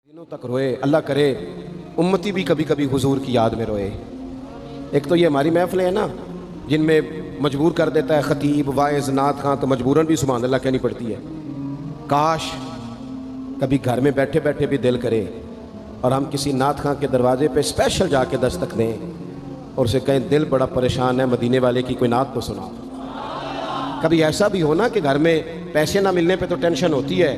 दिनों तक रोए। अल्लाह करे उम्मती भी कभी कभी हुजूर की याद में रोए। एक तो ये हमारी महफिलें हैं ना जिनमें मजबूर कर देता है ख़तीब वाइज़ नात खां, तो मजबूरन भी सुभान अल्लाह कहनी पड़ती है। काश कभी घर में बैठे बैठे भी दिल करे और हम किसी नात खां के दरवाजे पे स्पेशल जाके दस्तक दें और उसे कहें दिल बड़ा परेशान है, मदीने वाले की कोई नात तो सुनाओ। कभी ऐसा भी हो ना कि घर में पैसे ना मिलने पे तो टेंशन होती है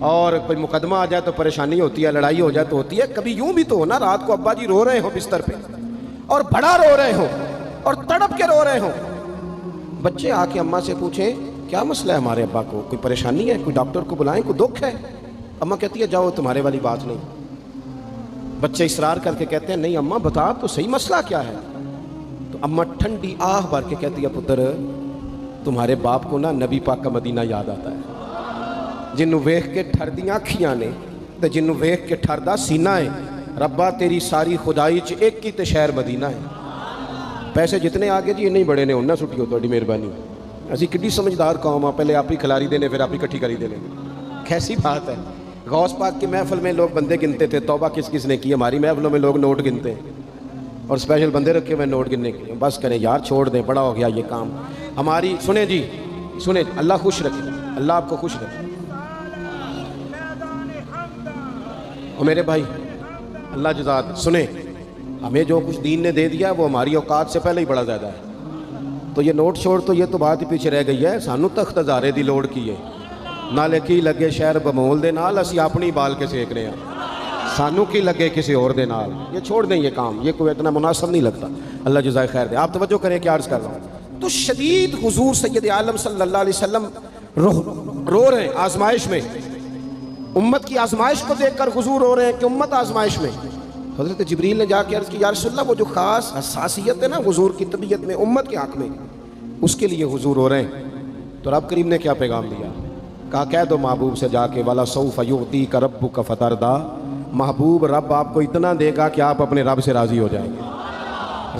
और कोई मुकदमा आ जाए तो परेशानी होती है, लड़ाई हो जाए तो होती है। कभी यूं भी तो हो ना, रात को अब्बा जी रो रहे हो बिस्तर पे और बड़ा रो रहे हो और तड़प के रो रहे हो, बच्चे आके अम्मा से पूछें क्या मसला है हमारे अब्बा को, कोई परेशानी है, कोई डॉक्टर को बुलाएं, कोई दुख है। अम्मा कहती है जाओ तुम्हारे वाली बात नहीं। बच्चे इसरार करके कहते हैं नहीं अम्मा बता तो सही मसला क्या है। तो अम्मा ठंडी आह भर के कहती है पुत्र तुम्हारे बाप को ना नबी पाक का मदीना याद आता है, जिन्हों वेख के ठरदियां अखियां ने ते जिन्हों वेख के ठरदा सीना है। रब्बा तेरी सारी खुदाई च एक ही ते शहर मदीना है। पैसे जितने आगे जी इन्ने ही बड़े ने उन्ना सुटियो तुहाडी मेहरबानी। असी किड्डी समझदार कौम आ, पहले आप ही खिलारी देने फिर आप ही इकट्ठी करी देने। कैसी बात है। गौस पाक की महफिल में लोग बंदे गिनते थे, तौबा किस किस ने की। हमारी महफिलों में लोग नोट गिनते हैं और स्पेशल बंदे रखे हुए नोट गिनने के लिए। बस करें यार, छोड़ दें, बड़ा हो गया ये काम हमारी। सुने जी सुने, अल्लाह खुश रखे, अल्लाह आपको खुश रखे। और मेरे भाई अल्लाह जज़ात सुने, हमें जो कुछ दीन ने दे दिया वो हमारी औकात से पहले ही बड़ा ज़्यादा है। तो ये नोट छोड़ तो ये तो बात ही पीछे रह गई है। सानू तख्त हज़ारे दी लोड़ की है, नाले की लगे शहर बमोल दे नाल असी अपनी बाल के सेक रहे हैं, सानू की लगे किसी और दे नाल। ये छोड़ दें ये काम, ये कोई इतना मुनासिब नहीं लगता। अल्लाह जज़ाए खैर दे। आप तवज्जो करें क्या अर्ज़ कर रहा हूँ। तो शदीद हुजूर सैयद आलम सल्लल्लाहु अलैहि वसल्लम रो रहे हैं आजमाइश में, उम्मत की आजमाइश को देखकर हुजूर रो रहे हैं कि उम्मत आजमाइश में। हज़रत जिब्रील ने जाके अर्ज़ की या रसूलल्लाह वो जो ख़ास हसासियत है ना हुजूर की तबीयत में, उम्मत के हक़ में, उसके लिए हुजूर रो रहे हैं। तो रब करीम ने क्या पैगाम दिया, कहा कह दो महबूब से जाके वाला सौफ युअतीका रब्बुका फतरदा, महबूब रब आपको इतना देगा कि आप अपने रब से राज़ी हो जाएंगे,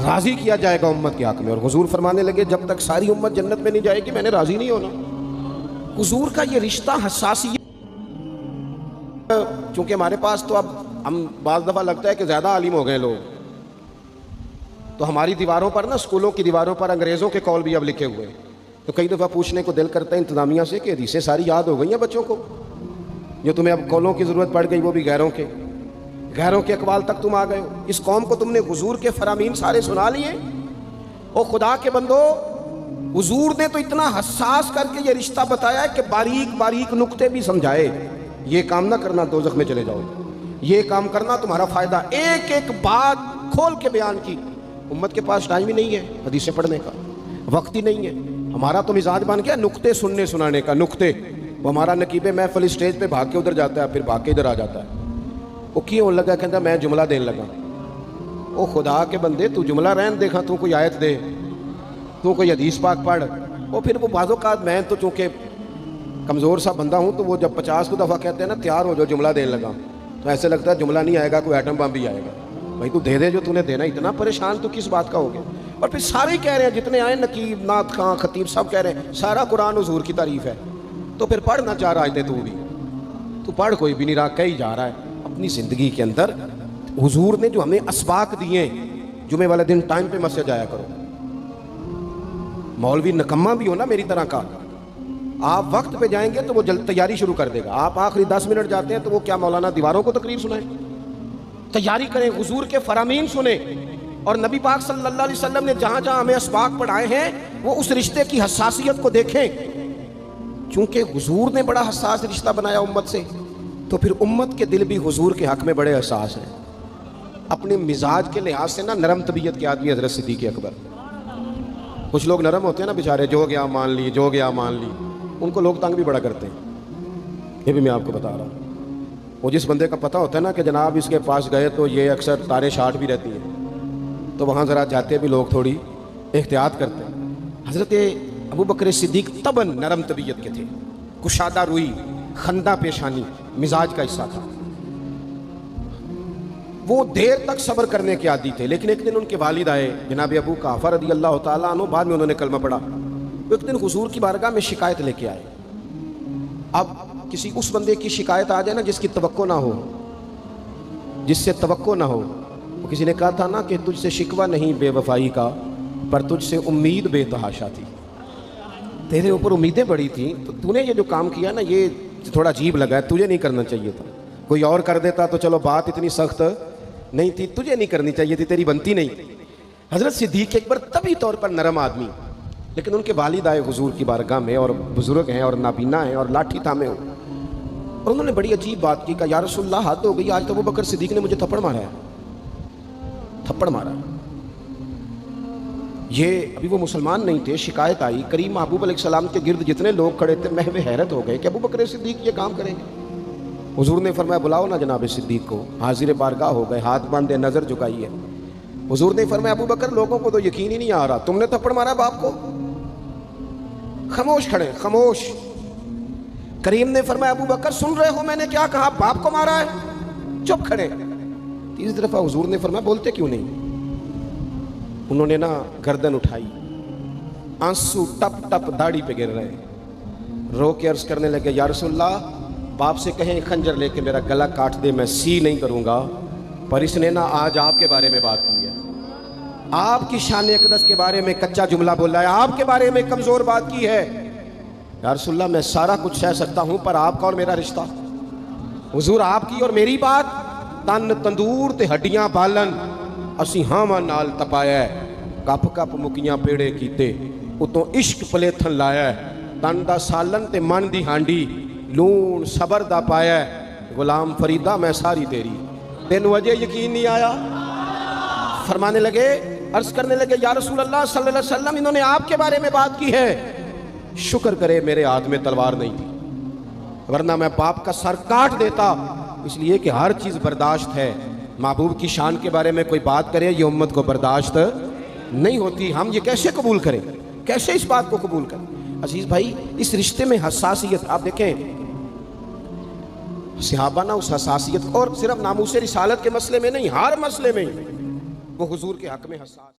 राज़ी किया जाएगा उम्मत के हक़ में। और हुजूर फरमाने लगे जब तक सारी उम्मत जन्नत में नहीं जाएगी मैंने राज़ी नहीं होना। हुजूर का ये रिश्ता हसासियत, चूँकि हमारे पास तो अब हम बाज़ दफ़ा लगता है कि ज़्यादा आलिम हो गए लोग, तो हमारी दीवारों पर ना, स्कूलों की दीवारों पर अंग्रेज़ों के कॉल भी अब लिखे हुए हैं। तो कई दफ़ा पूछने को दिल करता है इंतज़ामिया से कि हदीसें सारी याद हो गई हैं बच्चों को, जो तुम्हें अब कॉलों की ज़रूरत पड़ गई वो भी गैरों के अकवाल तक तुम आ गए हो। इस कौम को तुमने हुजूर के फरामीन सारे सुना लिए। ओ खुदा के बंदो, हुजूर ने तो इतना हसास करके ये रिश्ता बताया है कि बारीक बारीक नुक्ते भी समझाए। ये काम ना करना दोज़ख में चले जाओ, ये काम करना तुम्हारा फ़ायदा। एक एक बात खोल के बयान की। उम्मत के पास टाइम ही नहीं है हदीसें पढ़ने का, वक्त ही नहीं है। हमारा तो मिजाज बन गया नुक्ते सुनने सुनाने का। नुक्ते वो हमारा नकीबे महफिल स्टेज पे भाग के उधर जाता है, फिर भाग के इधर आ जाता है। वो क्यों होने लगा, कहता मैं जुमला देने लगा। ओ खुदा के बंदे तू जुमला रहन, देखा तू कोई आयत दे, तू कोई हदीस पाक पढ़। वो फिर वो बाज़ों का मैं तो चूँकि कमज़ोर सा बंदा हूँ, तो वो जब 50 को दफ़ा कहते हैं ना तैयार हो जो जुमला देने लगा, तो ऐसे लगता है जुमला नहीं आएगा, कोई एटम बम भी आएगा। भाई तू दे दे जो तूने देना, इतना परेशान तो किस बात का हो गया। और फिर सारे ही कह रहे हैं, जितने आए नकीब नात खां खतीब सब कह रहे हैं सारा कुरान हुजूर की तारीफ़ है। तो फिर पढ़ ना चाह रहा है तू भी, तू पढ़, कोई भी नहीं रहा, कही जा रहा है अपनी ज़िंदगी के अंदर। हुजूर ने जो हमें असबाक दिए, जुमे वाले दिन टाइम पे मस्जिद जाया करो। मौलवी नकम्मा भी हो ना मेरी तरह का, आप वक्त पे जाएंगे तो वो जल्द तैयारी शुरू कर देगा। आप आखिरी 10 मिनट जाते हैं तो वो क्या मौलाना दीवारों को तकरीर सुनाए। तैयारी करें, हुजूर के फरामीन सुने। और नबी पाक सल्लल्लाहु अलैहि वसल्लम ने जहाँ जहाँ हमें असबाक पढ़ाए हैं वो उस रिश्ते की हसासियत को देखें। चूँकि हुजूर ने बड़ा हसास रिश्ता बनाया उम्मत से, तो फिर उम्मत के दिल भी हुजूर के हक़ में बड़े हसास हैं। अपने मिजाज के लिहाज से ना नरम तबीयत के आदमी हज़रत सिद्दीक़ अकबर। कुछ लोग नरम होते हैं ना बेचारे, जो गया मान ली, जो गया मान ली, उनको लोग तंग भी बड़ा करते हैं। ये भी मैं आपको बता रहा हूँ। वो जिस बंदे का पता होता है ना कि जनाब इसके पास गए तो ये अक्सर तारे शाट भी रहती हैं, तो वहाँ ज़रा जाते भी लोग थोड़ी एहतियात करते हैं। हज़रत अबू बकर सिद्दीक़ तबन नरम तबीयत के थे, कुशादा रुई, खंदा पेशानी मिजाज का हिस्सा था। वो देर तक सब्र करने के आदी थे। लेकिन एक दिन उनके वालिद आए जनाब अबू काफ़ा रज़ी अल्लाह तआला अन्हु, बाद में उन्होंने कलमा पढ़ा। एक दिन हुजूर की बारगाह में शिकायत लेके आए। अब किसी उस बंदे की शिकायत आ जाए ना जिसकी तवक्को ना हो, جس سے توقع نہ ہو. وہ کسی نے کہا تھا نا کہ تجھ سے شکوہ نہیں بے وفائی کا، پر تجھ سے امید بے تحاشا تھی. تیرے اوپر امیدیں بڑی تھیں، تو تو نے یہ جو کام کیا نا یہ تھوڑا عجیب لگا ہے، تجھے نہیں کرنا چاہیے تھا. کوئی اور کر دیتا تو چلو بات اتنی سخت نہیں تھی، تجھے نہیں کرنی چاہیے تھی، تیری بنتی نہیں. حضرت صدیق اکبر طبی طور پر نرم آدمی، لیکن ان کے والد آئے حضور کی بارگاہ میں، اور بزرگ ہیں اور نابینا ہیں اور لاٹھی تھامے ہو، اور انہوں نے بڑی عجیب بات کی. کہا یا رسول اللہ حد ہو گئی، آج تو ابو بکر صدیق نے مجھے تھپڑ مارا ہے، تھپڑ مارا. یہ ابھی وہ مسلمان نہیں تھے، شکایت آئی. کریم محبوب علیہ السلام کے گرد جتنے لوگ کھڑے تھے محو حیرت ہو گئے کہ ابو بکر صدیق یہ کام کریں گے. حضور نے فرمایا بلاؤ نا جناب صدیق کو. حاضر بارگاہ ہو گئے، ہاتھ باندھے، نظر جھکائی ہے. حضور نے فرمایا ابو بکر لوگوں کو تو یقین ہی نہیں آ رہا، تم نے تھپڑ مارا باپ کو. خاموش کھڑے، خاموش. کریم نے فرمایا ابو بکر سن رہے ہو میں نے کیا کہا، باپ کو مارا ہے. چپ کھڑے. تیسری دفعہ حضور نے فرمایا بولتے کیوں نہیں. انہوں نے نا گردن اٹھائی، آنسو ٹپ ٹپ داڑھی پہ گر رہے. رو کے عرض کرنے لگے یا رسول اللہ باپ سے کہیں خنجر لے کے میرا گلا کاٹ دے، میں سی نہیں کروں گا، پر اس نے نا آج آپ کے بارے میں بات کی ہے، آپ کی شان اقدس کے بارے میں کچا جملہ بولا ہے، آپ کے بارے میں کمزور بات کی ہے. یا رسول اللہ میں سارا کچھ سہ سکتا ہوں، پر آپ کا اور میرا رشتہ. حضور آپ کی اور میری بات تن تندور تے ہڈیاں بالن، اسی ہاواں نال تپایا ہے، کپ کپ مکیاں پیڑے کیتے، اتوں عشق پلیتھن لایا ہے، تن دا سالن تے من دی ہانڈی، لون صبر دا پایا ہے. غلام فریدہ میں ساری تیری. تین وجہ یقین نہیں آیا. فرمانے لگے، عرض کرنے لگے یا رسول اللہ صلی اللہ علیہ وسلم انہوں نے آپ کے بارے میں بات کی ہے. شکر کرے میرے ہاتھ میں تلوار نہیں تھی، ورنہ میں باپ کا سر کاٹ دیتا. اس لیے کہ ہر چیز برداشت ہے، محبوب کی شان کے بارے میں کوئی بات کرے یہ امت کو برداشت نہیں ہوتی. ہم یہ کیسے قبول کریں، کیسے اس بات کو قبول کریں. عزیز بھائی اس رشتے میں حساسیت آپ دیکھیں، صحابہ نا اس حساسیت اور صرف ناموس رسالت کے مسئلے میں نہیں، ہر مسئلے میں وہ حضور کے حق میں حساس.